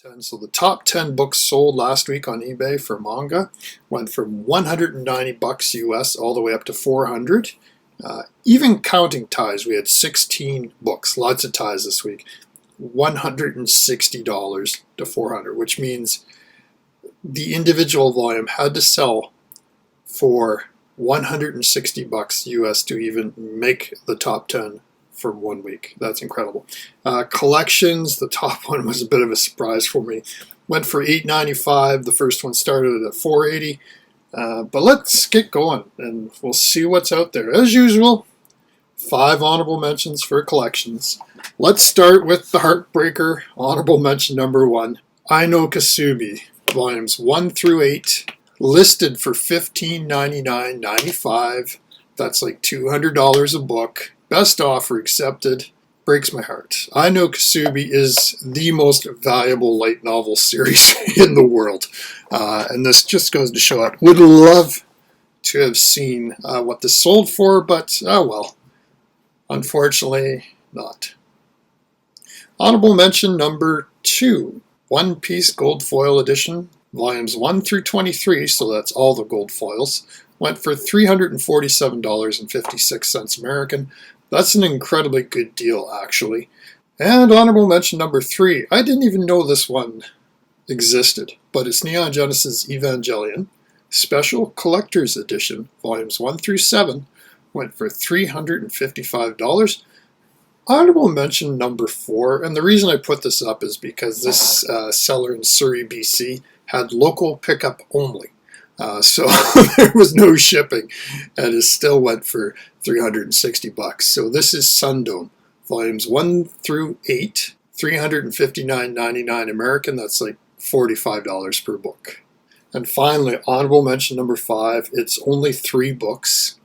10. So the top 10 books sold last week on eBay for manga went from 190 bucks US all the way up to 400. Even counting ties, we had 16 books, lots of ties this week, $160 to 400, which means the individual volume had to sell for 160 bucks US to even make the top 10 for 1 week. That's incredible. Collections, the top one was a bit of a surprise for me. Went for $8.95. The first one started at $4.80. But let's get going and we'll see what's out there. As usual, 5 honorable mentions for collections. Let's start with the Heartbreaker, honorable mention number 1. I Know Kasubi, volumes 1 through 8, listed for $15.99.95. That's like $200 a book. Best offer accepted. Breaks my heart. I Know Kasubi is the most valuable light novel series in the world. And this just goes to show it. Would love to have seen what this sold for, but oh well. Unfortunately, not. Honorable mention number 2. One Piece Gold Foil Edition, volumes 1 through 23, so that's all the gold foils, went for $347.56 American. That's an incredibly good deal, actually. And honorable mention number 3. I didn't even know this one existed, but it's Neon Genesis Evangelion Special Collector's Edition, volumes 1 through 7, went for $355. Honorable mention number 4, and the reason I put this up is because this seller in Surrey, BC, had local pickup only. So there was no shipping, and it still went for 360 bucks. So this is Sundome, volumes 1 through 8, $359.99 American. That's like $45 per book. And finally, honorable mention number 5. It's only 3 books,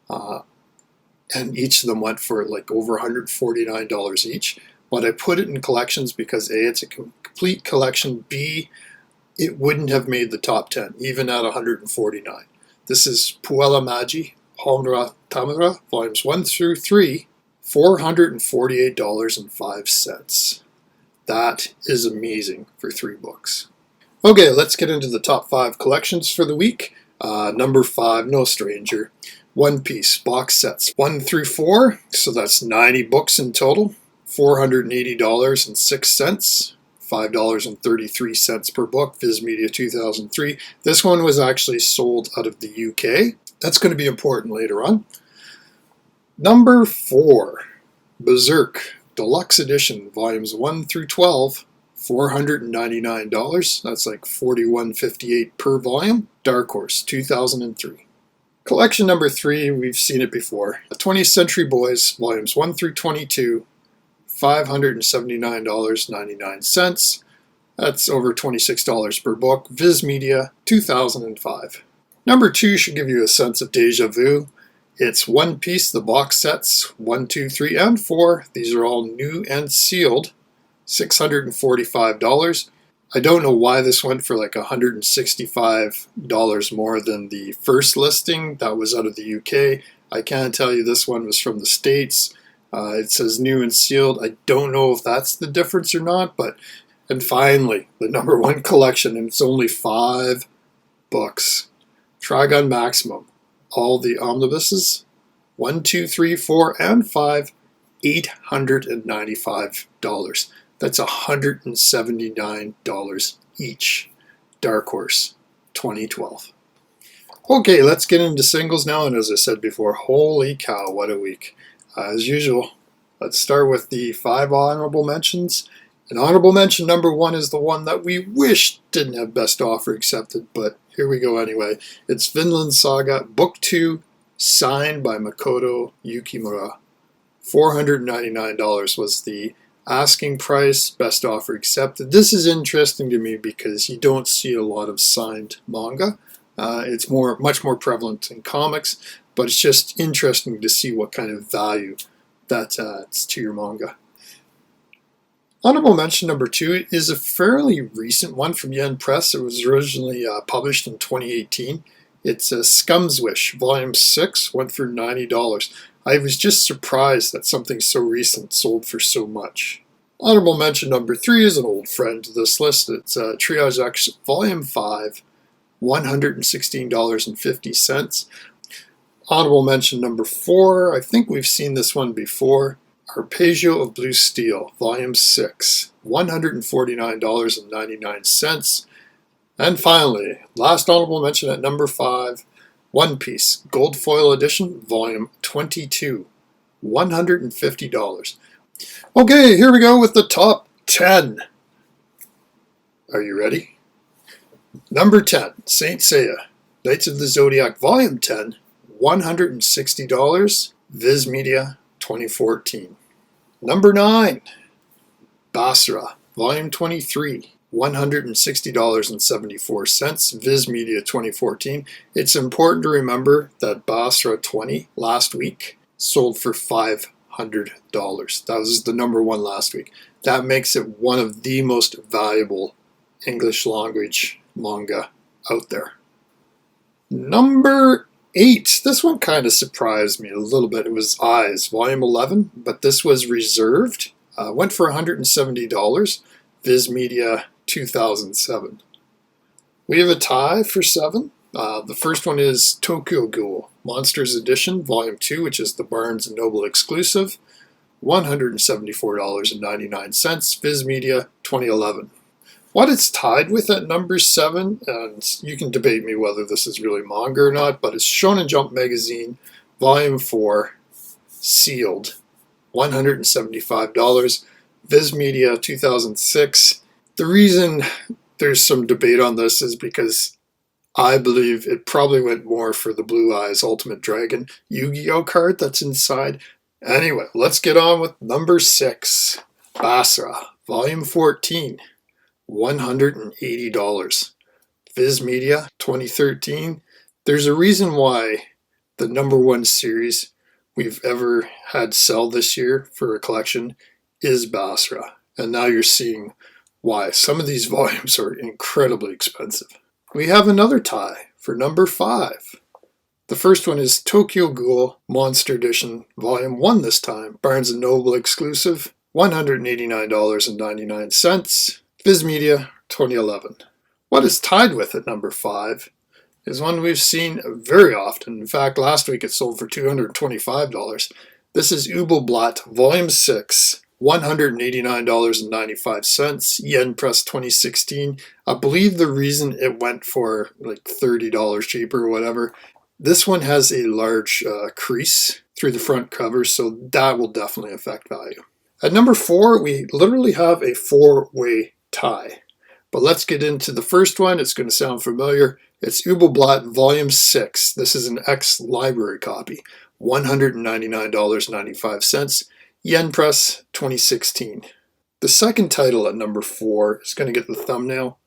and each of them went for like over $149 each. But I put it in collections because A, it's a complete collection, B, it wouldn't have made the top 10, even at $149. This is Puella Magi, Honra Tamara, volumes 1 through 3, $448.05. That is amazing for 3 books. Okay, let's get into the top 5 collections for the week. Number 5, no stranger. One Piece box sets 1 through 4, so that's 90 books in total, $480.06. $5.33 per book, Viz Media 2003. This one was actually sold out of the UK. That's going to be important later on. Number 4, Berserk Deluxe Edition, volumes 1 through 12, $499. That's like $41.58 per volume. Dark Horse 2003. Collection number 3, we've seen it before. 20th Century Boys, volumes 1 through 22, $579.99. That's over $26 per book. Viz Media 2005. Number 2 should give you a sense of deja vu. It's One Piece, the box sets 1, 2, 3, and 4. These are all new and sealed. $645. I don't know why this went for like $165 more than the first listing. That was out of the UK. I can tell you this one was from the States. It says new and sealed. I don't know if that's the difference or not, but, and finally, the number 1 collection, and it's only 5 books. Trigun Maximum, all the omnibuses, 1, 2, 3, 4, and 5, $895. That's $179 each. Dark Horse, 2012. Okay, let's get into singles now, and as I said before, holy cow, what a week. As usual, let's start with the 5 honorable mentions. And honorable mention number 1 is the one that we wish didn't have best offer accepted, but here we go anyway. It's Vinland Saga, Book 2, signed by Makoto Yukimura. $499 was the asking price, best offer accepted. This is interesting to me because you don't see a lot of signed manga. It's much more prevalent in comics, but it's just interesting to see what kind of value that adds to your manga. Honorable mention number 2 is a fairly recent one from Yen Press. It was originally published in 2018. It's Scum's Wish, Volume 6, went for $90. I was just surprised that something so recent sold for so much. Honorable mention number 3 is an old friend to this list. It's Triage X Volume 5, $116.50. Honorable mention number 4, I think we've seen this one before. Arpeggio of Blue Steel, Volume 6, $149.99. And finally, last honorable mention at number 5, One Piece Gold Foil Edition, Volume 22, $150. Okay, here we go with the top 10. Are you ready? Number 10, Saint Seiya, Knights of the Zodiac, Volume 10, $160, Viz Media, 2014. Number 9, Basra, Volume 23, $160.74, Viz Media 2014. It's important to remember that Basra 20 last week sold for $500. That was the number 1 last week. That makes it one of the most valuable English language manga out there. Number 8. This one kind of surprised me a little bit. It was Eyes, Volume 11, but this was reserved. Went for $170. Viz Media 2007. We have a tie for 7. The first one is Tokyo Ghoul, Monsters Edition, Volume 2, which is the Barnes & Noble exclusive, $174.99, Viz Media 2011. What it's tied with at number 7, and you can debate me whether this is really manga or not, but it's Shonen Jump Magazine, Volume 4, sealed, $175, Viz Media 2006. The reason there's some debate on this is because I believe it probably went more for the Blue Eyes Ultimate Dragon Yu-Gi-Oh card that's inside. Anyway, let's get on with number 6, Basra, Volume 14, $180. Viz Media 2013. There's a reason why the number 1 series we've ever had sell this year for a collection is Basra. And now you're seeing why. Some of these volumes are incredibly expensive. We have another tie for number 5. The first one is Tokyo Ghoul Monster Edition, Volume 1 this time. Barnes & Noble exclusive, $189.99. Viz Media 2011. What is tied with at number 5 is one we've seen very often. In fact, last week it sold for $225. This is Ubelblatt Volume 6, $189.95, Yen Press 2016. I believe the reason it went for like $30 cheaper or whatever, this one has a large crease through the front cover, so that will definitely affect value. At number 4, we literally have a 4-way tie. But let's get into the first one. It's going to sound familiar. It's Ubelblatt Volume 6. This is an ex-library copy, $199.95, Yen Press 2016. The second title at number 4 is going to get the thumbnail.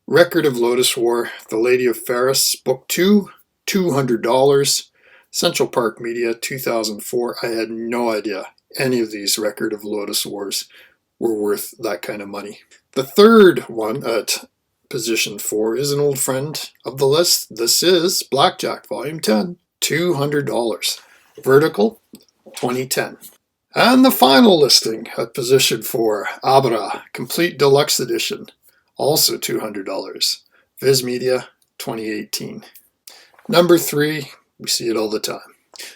Record of Lotus War, The Lady of Ferris, Book 2, $200. Central Park Media, 2004. I had no idea any of these Record of Lotus Wars were worth that kind of money. The third one at position 4 is an old friend of the list. This is Blackjack Volume 10, $200. Vertical, 2010. And the final listing at position 4, Abra Complete Deluxe Edition, also $200. Viz Media, 2018. Number 3, we see it all the time.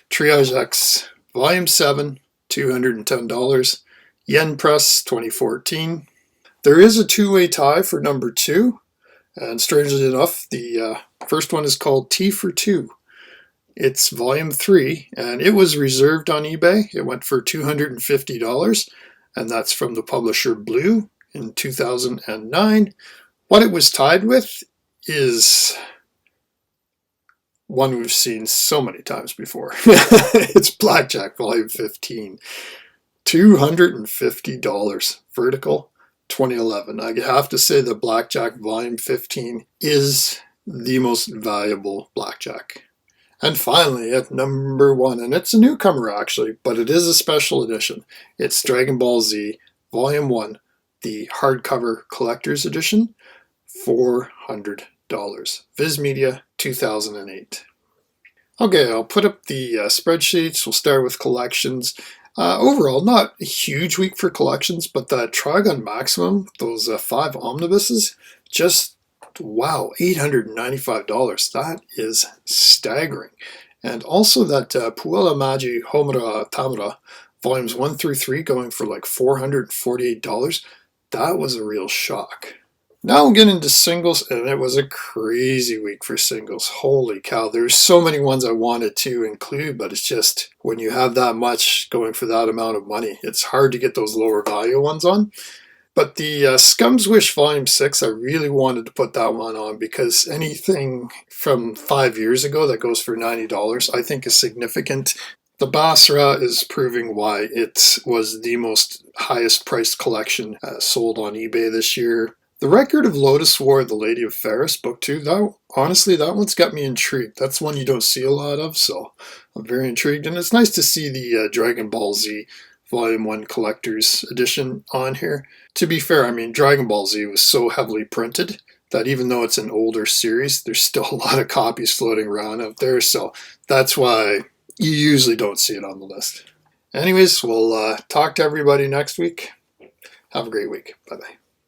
Triage X Volume 7, $210. Yen Press 2014. There is a 2-way tie for number 2, and strangely enough, the first one is called T for 2. It's Volume 3, and it was reserved on eBay. It went for $250, and that's from the publisher Blue in 2009. What it was tied with is one we've seen so many times before. It's Blackjack Volume 15. $250. Vertical, 2011. I have to say that Blackjack Volume 15 is the most valuable blackjack. And finally, at number 1, and it's a newcomer actually, but it is a special edition. It's Dragon Ball Z Volume 1, the hardcover collector's edition, $400. Viz Media, 2008. Okay, I'll put up the spreadsheets. We'll start with collections. Overall, not a huge week for collections, but the Trigon Maximum, those 5 omnibuses, just wow, $895. That is staggering. And also that Puella Magi Homura Tamura, volumes 1 through 3, going for like $448. That was a real shock. Now we'll get into singles, and it was a crazy week for singles. Holy cow, there's so many ones I wanted to include, but it's just when you have that much going for that amount of money, it's hard to get those lower value ones on. But the Scum's Wish Volume 6, I really wanted to put that one on because anything from 5 years ago that goes for $90 I think is significant. The Basra is proving why it was the most highest priced collection sold on eBay this year. The Record of Lotus War, The Lady of Ferris, Book 2, honestly, that one's got me intrigued. That's one you don't see a lot of, so I'm very intrigued. And it's nice to see the Dragon Ball Z Volume 1 Collector's Edition on here. To be fair, I mean, Dragon Ball Z was so heavily printed that even though it's an older series, there's still a lot of copies floating around out there, so that's why you usually don't see it on the list. Anyways, we'll talk to everybody next week. Have a great week. Bye-bye.